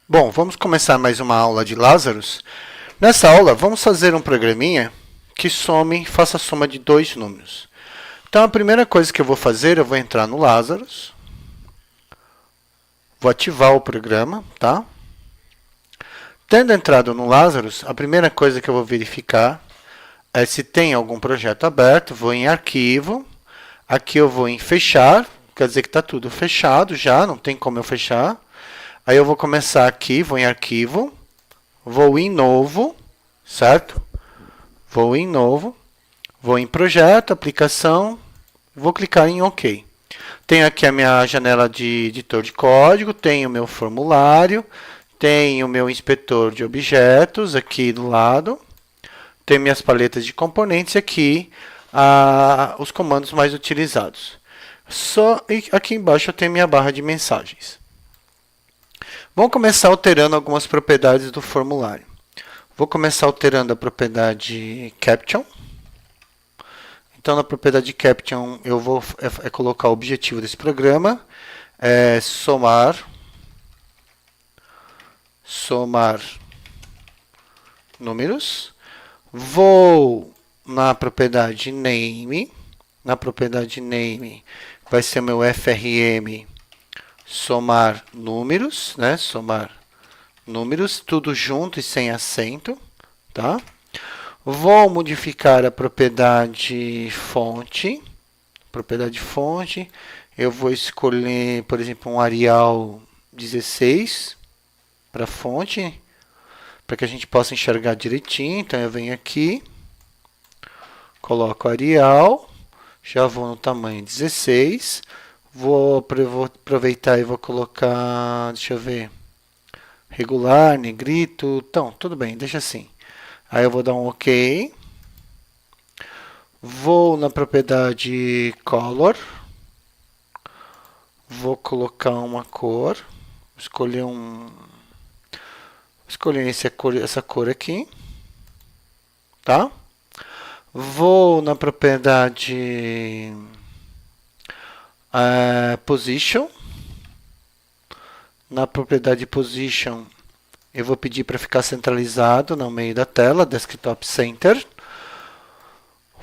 Bom, vamos começar mais uma aula de Lazarus. Nessa aula, vamos fazer um programinha que faça a soma de dois números. Então, a primeira coisa que eu vou fazer, eu vou entrar no Lazarus, vou ativar o programa, tá? Tendo entrado no Lazarus, a primeira coisa que eu vou verificar é se tem algum projeto aberto. Vou em Arquivo, aqui eu vou em Fechar, quer dizer que está tudo fechado já, não tem como eu fechar. Aí eu vou começar aqui, vou em Arquivo, vou em Novo, certo? Vou em Novo, vou em Projeto, Aplicação, vou clicar em OK. Tenho aqui a minha janela de editor de código, tenho o meu formulário, tenho o meu inspetor de objetos aqui do lado, tenho minhas paletas de componentes e aqui os comandos mais utilizados. E aqui embaixo eu tenho minha barra de mensagens. Vamos começar alterando algumas propriedades do formulário. Vou começar alterando a propriedade Caption. Então, na propriedade Caption, eu vou colocar o objetivo desse programa, somar números. Vou na propriedade Name. Na propriedade Name vai ser o meu FRM somar números, né? Somar números, tudo junto e sem acento, tá? Vou modificar a propriedade fonte. Propriedade fonte, eu vou escolher, por exemplo, um Arial 16 para fonte, para que a gente possa enxergar direitinho. Então eu venho aqui, coloco Arial, já vou no tamanho 16. Vou aproveitar e vou colocar, deixa eu ver, regular, negrito. Então, tudo bem, deixa assim. Aí eu vou dar um OK. Vou na propriedade Color. Vou colocar uma cor. Escolher essa cor aqui. Tá? Vou na propriedade Position. Na propriedade Position, eu vou pedir para ficar centralizado no meio da tela, Desktop Center.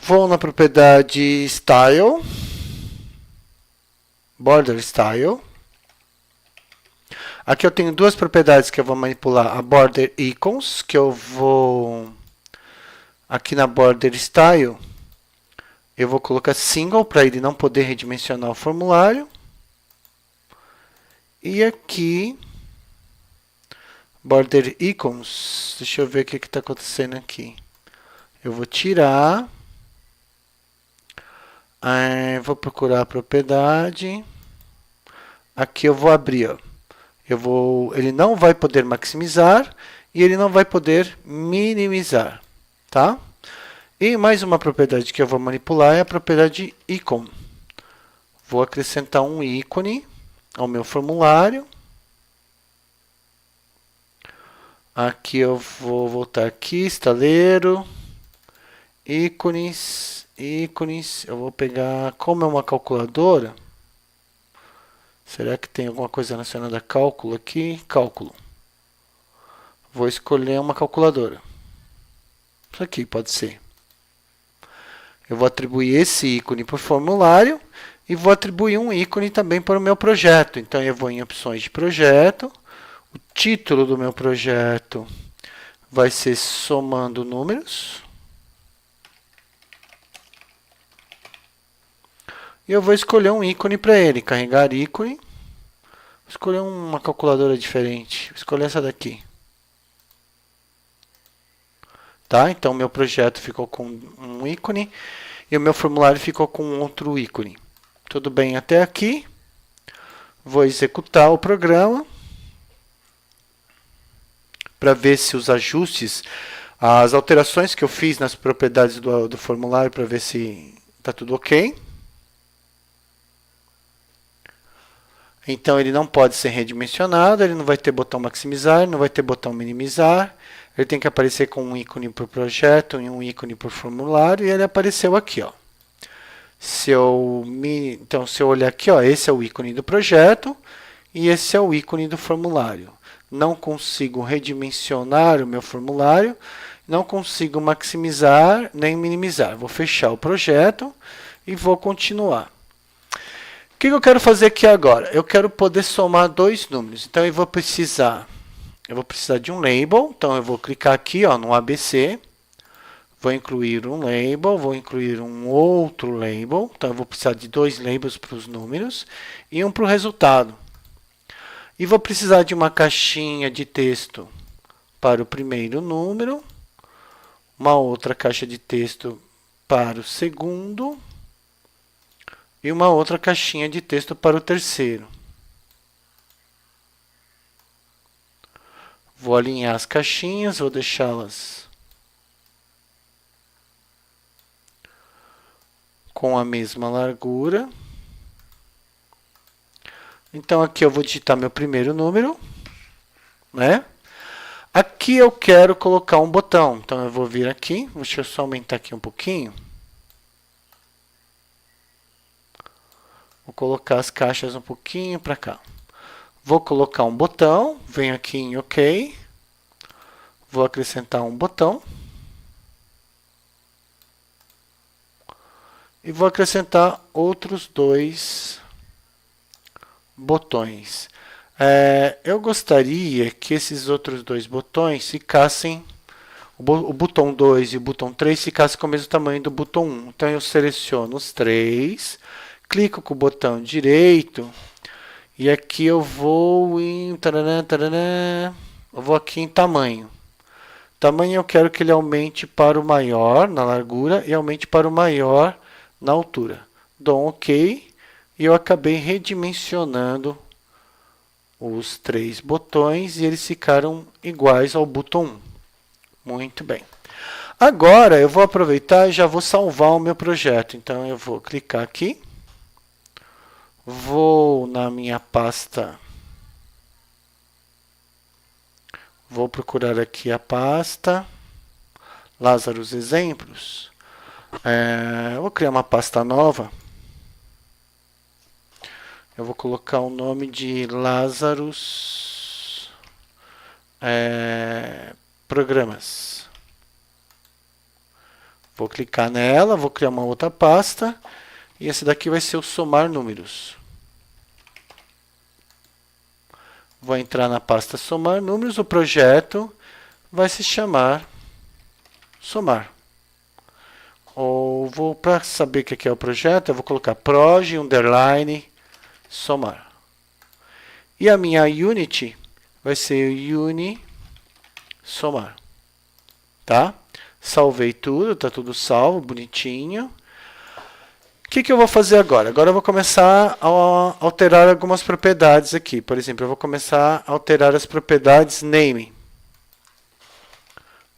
Vou na propriedade Style, Border Style. Aqui eu tenho duas propriedades que eu vou manipular. A Border Icons, que eu vou... Aqui na Border Style, eu vou colocar Single, para ele não poder redimensionar o formulário. E aqui, Border Icons, deixa eu ver o que está acontecendo aqui. Eu vou tirar, vou procurar a propriedade. Aqui eu vou abrir, ó. Ele não vai poder maximizar e ele não vai poder minimizar, tá? E mais uma propriedade que eu vou manipular é a propriedade Icon. Vou acrescentar um ícone ao meu formulário. Aqui eu vou voltar aqui, estaleiro, ícones. Eu vou pegar, como é uma calculadora, será que tem alguma coisa relacionada a cálculo aqui? Cálculo. Vou escolher uma calculadora. Isso aqui pode ser. Eu vou atribuir esse ícone para o formulário e vou atribuir um ícone também para o meu projeto. Então, eu vou em opções de projeto. O título do meu projeto vai ser somando números. E eu vou escolher um ícone para ele. Carregar ícone. Vou escolher uma calculadora diferente. Vou escolher essa daqui. Tá? Então, meu projeto ficou com um ícone e o meu formulário ficou com outro ícone. Tudo bem até aqui. Vou executar o programa para ver se os ajustes, as alterações que eu fiz nas propriedades do formulário, para ver se está tudo ok. Então, ele não pode ser redimensionado, ele não vai ter botão maximizar, não vai ter botão minimizar. Ele tem que aparecer com um ícone por projeto e um ícone por formulário, e ele apareceu aqui, ó. Então, se eu olhar aqui, ó, esse é o ícone do projeto e esse é o ícone do formulário. não consigo redimensionar o meu formulário, não consigo maximizar nem minimizar. Vou fechar o projeto e vou continuar. O que eu quero fazer aqui agora? Eu quero poder somar dois números. Então eu vou precisar de um label. Então eu vou clicar aqui, ó, no ABC. Vou incluir um label, vou incluir um outro label. Então eu vou precisar de dois labels para os números e um para o resultado. E vou precisar de uma caixinha de texto para o primeiro número, uma outra caixa de texto para o segundo e uma outra caixinha de texto para o terceiro. Vou alinhar as caixinhas, vou deixá-las com a mesma largura. Então aqui eu vou digitar meu primeiro número, né? Aqui eu quero colocar um botão, então eu vou vir aqui, deixa eu só aumentar aqui um pouquinho. Vou colocar as caixas um pouquinho para cá. Vou colocar um botão, venho aqui em OK. Vou acrescentar um botão. E vou acrescentar outros dois botões. Eu gostaria que esses outros dois botões ficassem, o botão 2 e o botão 3 ficassem com o mesmo tamanho do botão 1. Então eu seleciono os três, clico com o botão direito e aqui eu vou em eu vou aqui em tamanho. Tamanho eu quero que ele aumente para o maior na largura e aumente para o maior na altura. Dou um OK e eu acabei redimensionando os três botões e eles ficaram iguais ao botão 1. Muito bem. Agora eu vou aproveitar e já vou salvar o meu projeto. Então eu vou clicar aqui. Vou na minha pasta. Vou procurar aqui a pasta Lazarus Exemplos. Vou criar uma pasta nova. Eu vou colocar o nome de Lazarus Programas. Vou clicar nela, vou criar uma outra pasta. E esse daqui vai ser o somar números. Vou entrar na pasta somar números. O projeto vai se chamar somar. Ou vou, para saber o que é o projeto, eu vou colocar proj underline somar. E a minha unit vai ser uni somar. Tá? Salvei tudo, tá tudo salvo, bonitinho. O que eu vou fazer agora? Agora eu vou começar a alterar algumas propriedades aqui. Por exemplo, eu vou começar a alterar as propriedades name.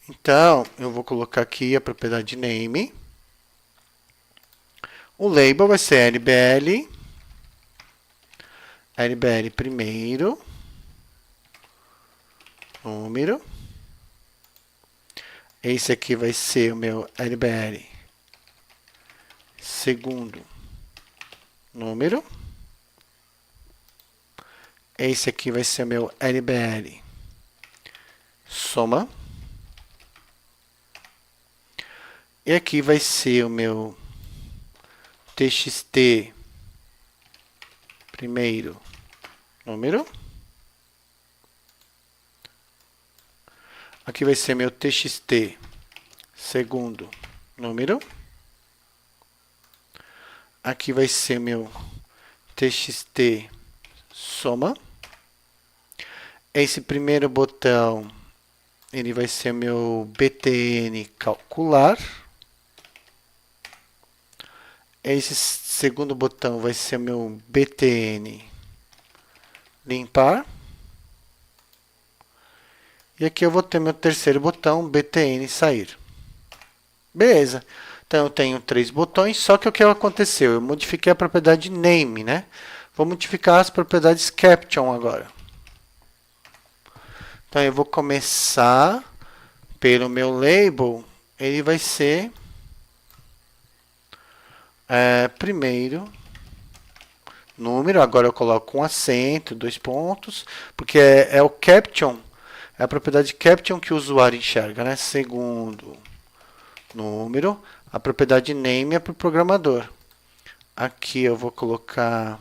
Então, eu vou colocar aqui a propriedade name. O label vai ser LBL. LBL primeiro. Número. Esse aqui vai ser o meu LBL segundo número. Esse aqui vai ser o meu LBL soma. E aqui vai ser o meu TXT primeiro número. Aqui vai ser meu TXT segundo número. Aqui vai ser meu TXT soma. Esse primeiro botão, ele vai ser meu BTN calcular. Esse segundo botão vai ser meu BTN limpar. E aqui eu vou ter meu terceiro botão, BTN sair. Beleza. Então eu tenho três botões, só que o que aconteceu? Eu modifiquei a propriedade name, né? Vou modificar as propriedades caption agora. Então eu vou começar pelo meu label, ele vai ser primeiro número, agora eu coloco um acento, 2 pontos, porque é o caption, é a propriedade caption que o usuário enxerga, né? Segundo número, a propriedade name é para o programador. Aqui eu vou colocar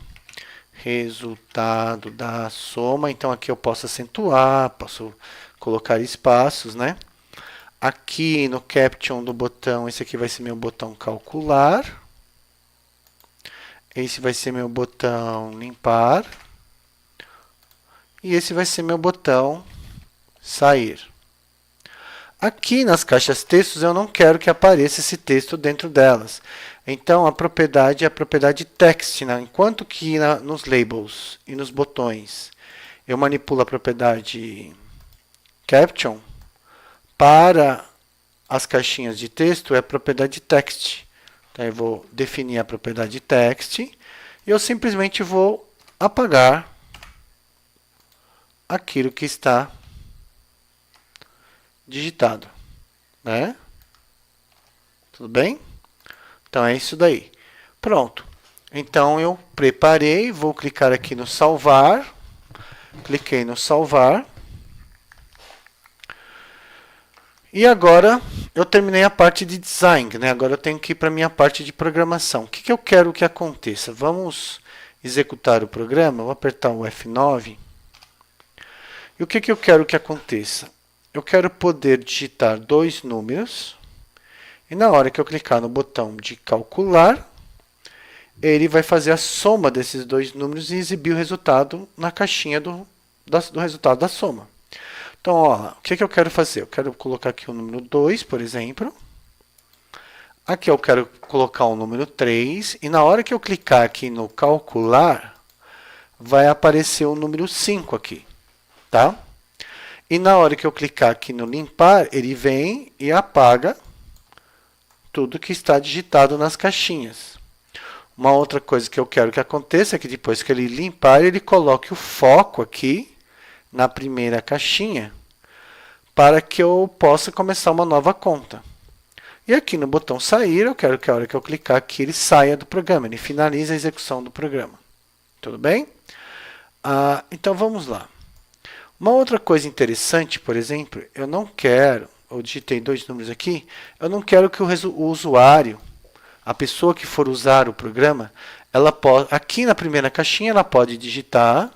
resultado da soma, então aqui eu posso acentuar, posso colocar espaços, né? Aqui no caption do botão, esse aqui vai ser meu botão calcular. Esse vai ser meu botão limpar. E esse vai ser meu botão sair. Aqui nas caixas textos eu não quero que apareça esse texto dentro delas. Então a propriedade é a propriedade text, né? Enquanto que nos labels e nos botões eu manipulo a propriedade caption, para as caixinhas de texto é a propriedade text. Então eu vou definir a propriedade text e eu simplesmente vou apagar aquilo que está digitado, né? Tudo bem? Então é isso daí. Pronto. Então eu preparei, vou clicar aqui no salvar. Cliquei no salvar. E agora eu terminei a parte de design, né? Agora eu tenho que ir para a minha parte de programação. O que eu quero que aconteça? Vamos executar o programa. Vou apertar o F9. E o que eu quero que aconteça? Eu quero poder digitar 2 números. E na hora que eu clicar no botão de calcular, ele vai fazer a soma desses 2 números e exibir o resultado na caixinha do resultado da soma. Então, ó, o que eu quero fazer? Eu quero colocar aqui o número 2, por exemplo. Aqui eu quero colocar o número 3. E na hora que eu clicar aqui no calcular, vai aparecer o número 5 aqui. Tá? E na hora que eu clicar aqui no limpar, ele vem e apaga tudo que está digitado nas caixinhas. Uma outra coisa que eu quero que aconteça é que depois que ele limpar, ele coloque o foco aqui na primeira caixinha para que eu possa começar uma nova conta. E aqui no botão sair, eu quero que a hora que eu clicar aqui, ele saia do programa, ele finalize a execução do programa. Tudo bem? Então vamos lá. Uma outra coisa interessante, por exemplo, eu não quero, eu digitei 2 números aqui, eu não quero que o usuário, a pessoa que for usar o programa, ela pode, aqui na primeira caixinha ela pode digitar,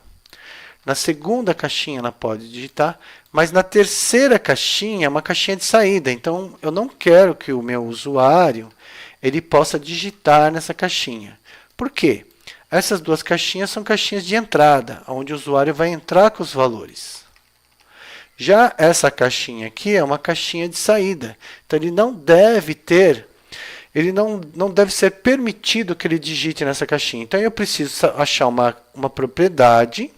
na segunda caixinha ela pode digitar, mas na terceira caixinha é uma caixinha de saída. Então, eu não quero que o meu usuário ele possa digitar nessa caixinha. Por quê? Essas 2 caixinhas são caixinhas de entrada, onde o usuário vai entrar com os valores. Já essa caixinha aqui é uma caixinha de saída. Então, ele não deve ter, ele não deve ser permitido que ele digite nessa caixinha. Então, eu preciso achar uma propriedade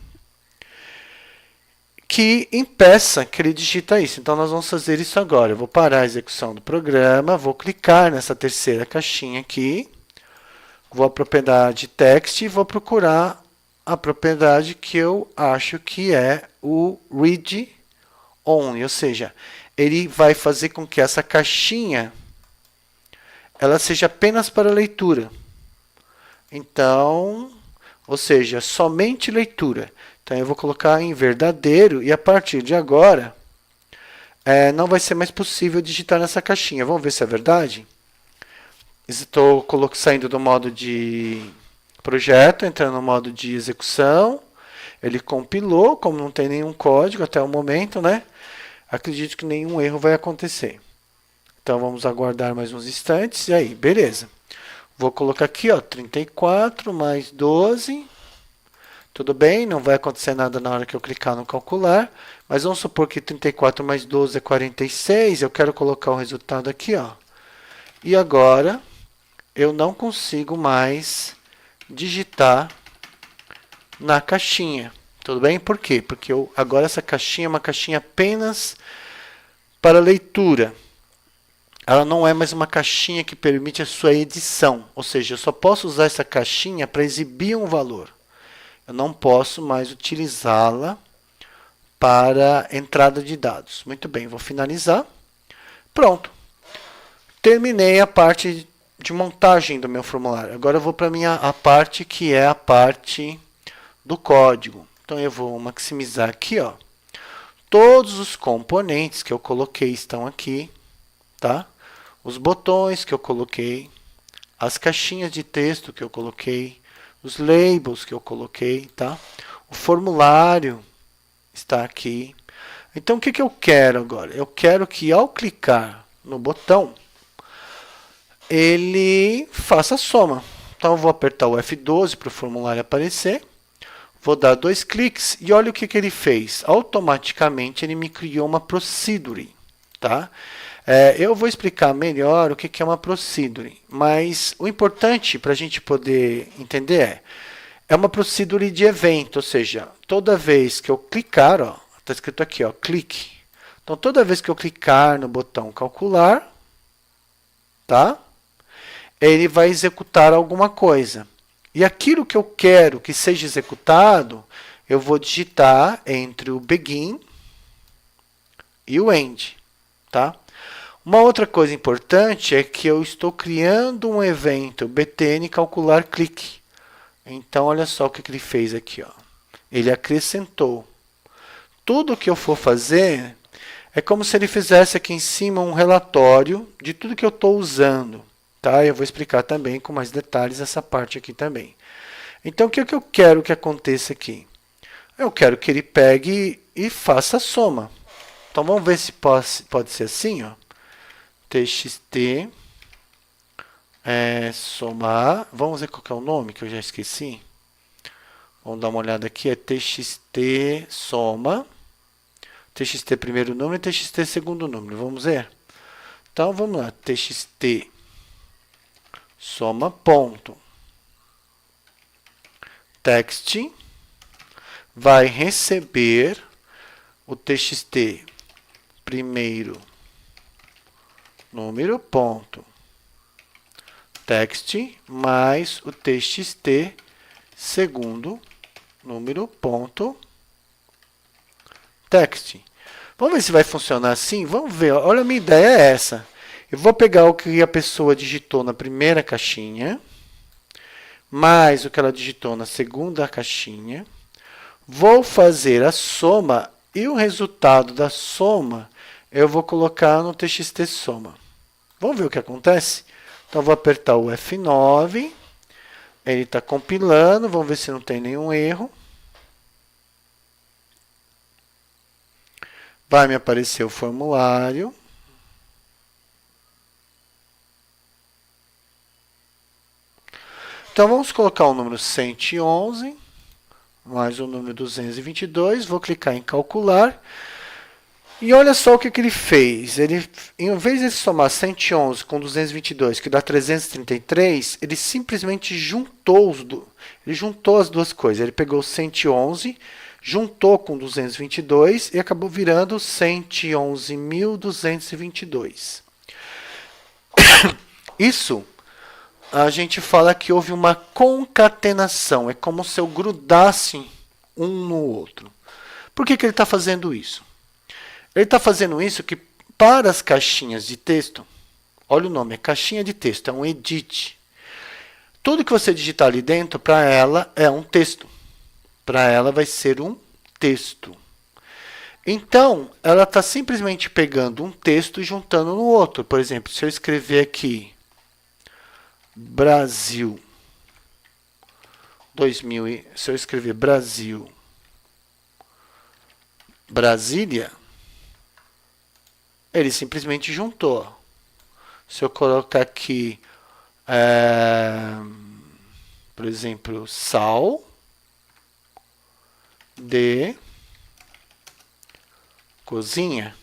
que impeça que ele digita isso. Então, nós vamos fazer isso agora. Eu vou parar a execução do programa, vou clicar nessa terceira caixinha aqui, vou à propriedade text e vou procurar a propriedade que eu acho que é o read only, ou seja, ele vai fazer com que essa caixinha ela seja apenas para leitura. Então, ou seja, somente leitura. Então, eu vou colocar em verdadeiro e a partir de agora, não vai ser mais possível digitar nessa caixinha. Vamos ver se é verdade? Estou saindo do modo de projeto, entrando no modo de execução. Ele compilou, como não tem nenhum código até o momento, né? Acredito que nenhum erro vai acontecer. Então, vamos aguardar mais uns instantes. E aí, beleza. Vou colocar aqui, ó, 34 mais 12. Tudo bem, não vai acontecer nada na hora que eu clicar no calcular, mas vamos supor que 34 mais 12 é 46, eu quero colocar o resultado aqui, ó. E agora, eu não consigo mais digitar na caixinha. Tudo bem? Por quê? Porque agora essa caixinha é uma caixinha apenas para leitura. Ela não é mais uma caixinha que permite a sua edição, ou seja, eu só posso usar essa caixinha para exibir um valor. Eu não posso mais utilizá-la para entrada de dados. Muito bem, vou finalizar. Pronto. Terminei a parte de montagem do meu formulário. Agora eu vou para a parte que é a parte do código. Então eu vou maximizar aqui, ó. Todos os componentes que eu coloquei estão aqui, tá? Os botões que eu coloquei, as caixinhas de texto que eu coloquei, os labels que eu coloquei, tá? O formulário está aqui. Então, o que eu quero agora? Eu quero que ao clicar no botão, ele faça a soma. Então, eu vou apertar o F12 para o formulário aparecer. Vou dar 2 cliques e olha o que ele fez. Automaticamente, ele me criou uma procedure, tá? Eu vou explicar melhor o que é uma procedure, mas o importante para a gente poder entender é uma procedure de evento, ou seja, toda vez que eu clicar, está escrito aqui, ó, clique. Então, toda vez que eu clicar no botão calcular, tá? Ele vai executar alguma coisa. E aquilo que eu quero que seja executado, eu vou digitar entre o begin e o end, tá? Uma outra coisa importante é que eu estou criando um evento btn calcular clique. Então, olha só o que ele fez aqui, ó. Ele acrescentou. Tudo que eu for fazer é como se ele fizesse aqui em cima um relatório de tudo que eu estou usando. Tá? Eu vou explicar também com mais detalhes essa parte aqui também. Então, o que eu quero que aconteça aqui? Eu quero que ele pegue e faça a soma. Então, vamos ver se pode ser assim, ó. txt somar. Vamos ver qual que é o nome, que eu já esqueci. Vamos dar uma olhada aqui. É txt soma. txt primeiro número e txt segundo número. Vamos ver? Então, vamos lá. txt soma ponto. Text vai receber o txt primeiro número ponto text mais o txt segundo número ponto text. Vamos ver se vai funcionar assim? Vamos ver. Olha, a minha ideia é essa. Eu vou pegar o que a pessoa digitou na primeira caixinha, mais o que ela digitou na segunda caixinha. Vou fazer a soma e o resultado da soma eu vou colocar no txt soma. Vamos ver o que acontece? Então, vou apertar o F9. Ele está compilando. Vamos ver se não tem nenhum erro. Vai me aparecer o formulário. Então, vamos colocar o número 111, mais o número 222. Vou clicar em calcular. E olha só o que ele fez. Ele, em vez de somar 111 com 222, que dá 333, ele simplesmente juntou as duas coisas. Ele pegou 111, juntou com 222 e acabou virando 111.222. Isso a gente fala que houve uma concatenação. É como se eu grudasse um no outro. Por que ele está fazendo isso? Ele está fazendo isso que para as caixinhas de texto, olha o nome, é caixinha de texto, é um edit. Tudo que você digitar ali dentro, para ela, é um texto. Para ela vai ser um texto. Então, ela está simplesmente pegando um texto e juntando no outro. Por exemplo, se eu escrever aqui, Brasil 2000, se eu escrever Brasil, Brasília, ele simplesmente juntou. Se eu colocar aqui, por exemplo, sal de cozinha,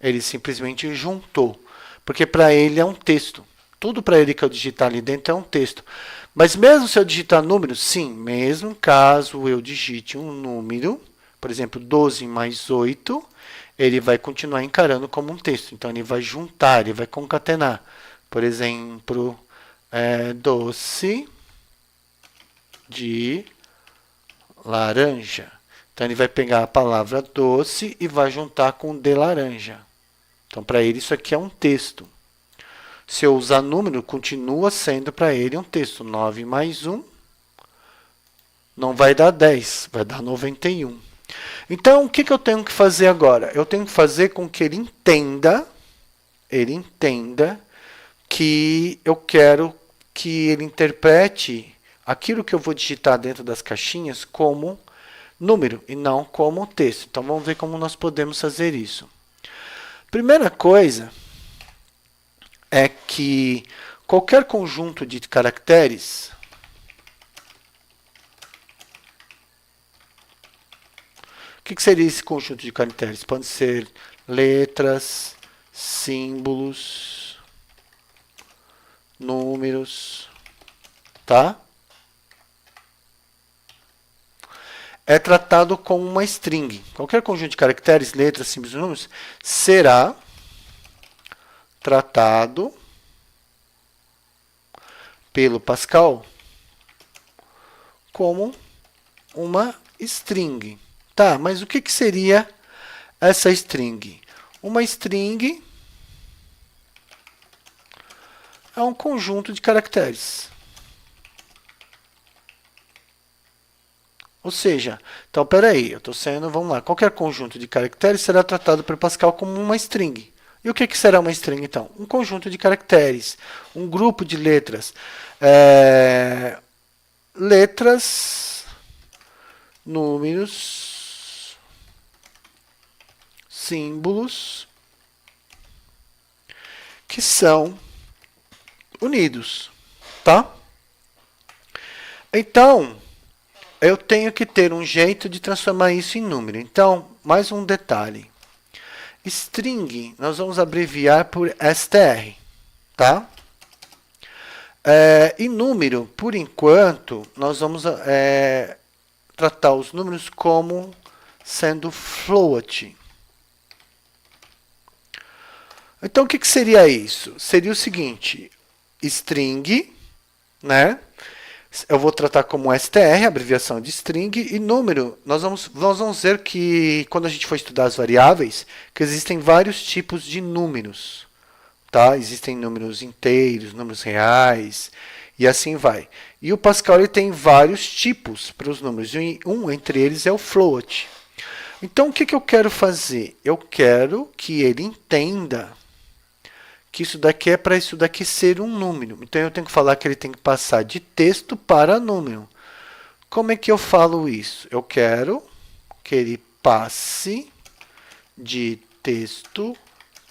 ele simplesmente juntou. Porque para ele é um texto. Tudo para ele que eu digitar ali dentro é um texto. Mas mesmo se eu digitar número, sim, mesmo caso eu digite um número, por exemplo, 12 mais 8, ele vai continuar encarando como um texto. Então, ele vai juntar, ele vai concatenar. Por exemplo, doce de laranja. Então, ele vai pegar a palavra doce e vai juntar com de laranja. Então, para ele, isso aqui é um texto. Se eu usar número, continua sendo para ele um texto. 9 mais 1 não vai dar 10, vai dar 91. Então, o que eu tenho que fazer agora? Eu tenho que fazer com que ele entenda que eu quero que ele interprete aquilo que eu vou digitar dentro das caixinhas como número e não como texto. Então, vamos ver como nós podemos fazer isso. Primeira coisa é que qualquer conjunto de caracteres o que seria esse conjunto de caracteres? Pode ser letras, símbolos, números, tá? É tratado como uma string. Qualquer conjunto de caracteres, letras, símbolos e números será tratado pelo Pascal como uma string. Tá, mas o que seria essa string? Uma string é um conjunto de caracteres. Ou seja, então, peraí, eu estou sendo, vamos lá, qualquer conjunto de caracteres será tratado por Pascal como uma string. E o que será uma string, então? Um conjunto de caracteres, um grupo de letras. Letras, números, símbolos que são unidos, tá? Então, eu tenho que ter um jeito de transformar isso em número. Então, mais um detalhe. String, nós vamos abreviar por str, tá? E número, por enquanto, nós vamos tratar os números como sendo float. Então, o que seria isso? Seria o seguinte, string, né? Eu vou tratar como str, abreviação de string, e número, nós vamos ver que, quando a gente for estudar as variáveis, que existem vários tipos de números, tá? Existem números inteiros, números reais, e assim vai. E o Pascal ele tem vários tipos para os números, e um entre eles é o float. Então, o que eu quero fazer? Eu quero que ele entenda que isso daqui é para isso daqui ser um número. Então, eu tenho que falar que ele tem que passar de texto para número. Como é que eu falo isso? Eu quero que ele passe de texto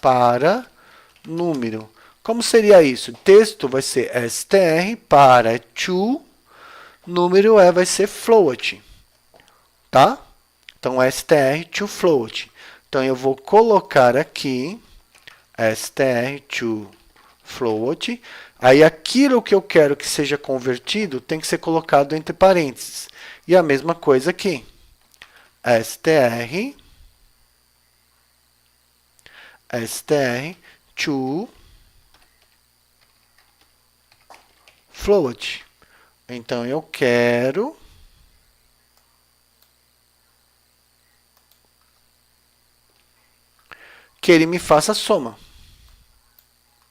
para número. Como seria isso? Texto vai ser str para to, número vai ser float. Tá? Então, str to float. Então, eu vou colocar aqui str to float. Aí, aquilo que eu quero que seja convertido tem que ser colocado entre parênteses. E a mesma coisa aqui. str to float. Então, eu quero que ele me faça a soma.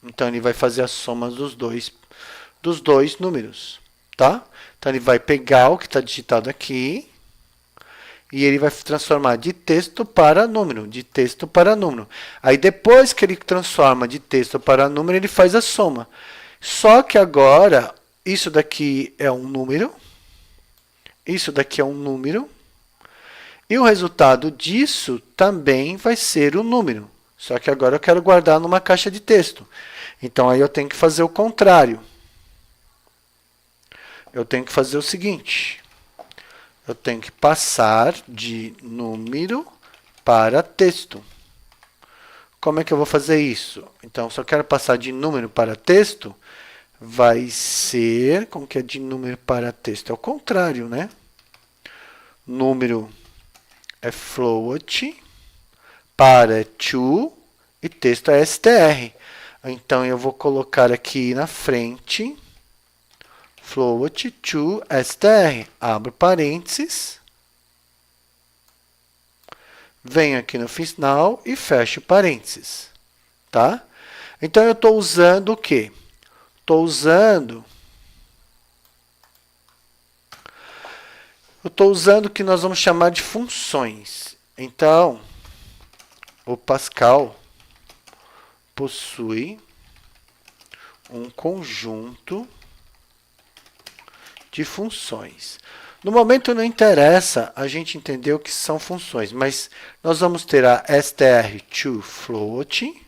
Então, ele vai fazer a soma dos dois números, tá? Então, ele vai pegar o que está digitado aqui e ele vai transformar de texto para número, de texto para número. Aí, depois que ele transforma de texto para número, ele faz a soma. Só que agora, isso daqui é um número, isso daqui é um número, e o resultado disso também vai ser um número. Só que agora eu quero guardar numa caixa de texto. Então, aí eu tenho que fazer o contrário. Eu tenho que fazer o seguinte. Eu tenho que passar de número para texto. Como é que eu vou fazer isso? Então, se eu quero passar de número para texto, vai ser... Como que é de número para texto? É o contrário, né? Número é float, para to, e texto é str. Então, eu vou colocar aqui na frente, float to str. Abro parênteses, venho aqui no final e fecho parênteses. Tá? Então, eu estou usando o quê? Eu estou usando o que nós vamos chamar de funções. Então, o Pascal possui um conjunto de funções. No momento não interessa a gente entender o que são funções, mas nós vamos ter a str2float,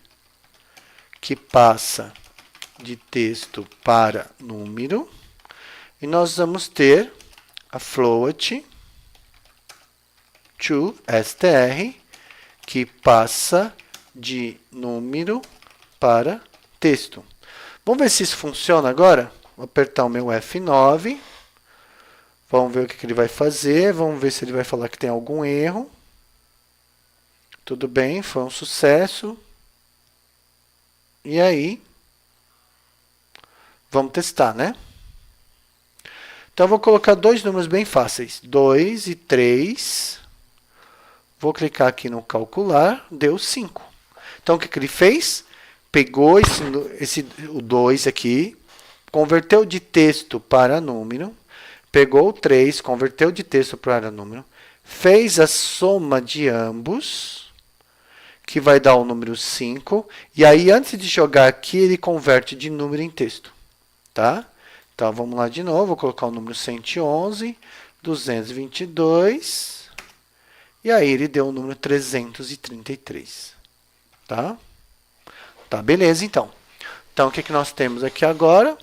que passa de texto para número, e nós vamos ter a float to str, que passa de número para texto. Vamos ver se isso funciona agora? Vou apertar o meu F9. Vamos ver o que ele vai fazer. Vamos ver se ele vai falar que tem algum erro. Tudo bem, foi um sucesso. E aí, vamos testar, né? Então, eu vou colocar dois números bem fáceis. 2 e 3. Vou clicar aqui no calcular, deu 5. Então, o que ele fez? Pegou o 2 aqui, converteu de texto para número, pegou o 3, converteu de texto para número, fez a soma de ambos, que vai dar o número 5, e aí, antes de jogar aqui, ele converte de número em texto. Tá? Então, vamos lá de novo, vou colocar o número 111, 222, e aí ele deu o número 333. Tá? Tá, beleza, então. Então, o que, que nós temos aqui agora?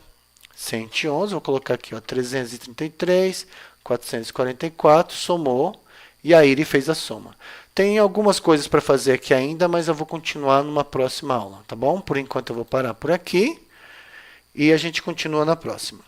111, vou colocar aqui, ó, 333, 444, somou, e aí ele fez a soma. Tem algumas coisas para fazer aqui ainda, mas eu vou continuar numa próxima aula, tá bom? Por enquanto eu vou parar por aqui, e a gente continua na próxima.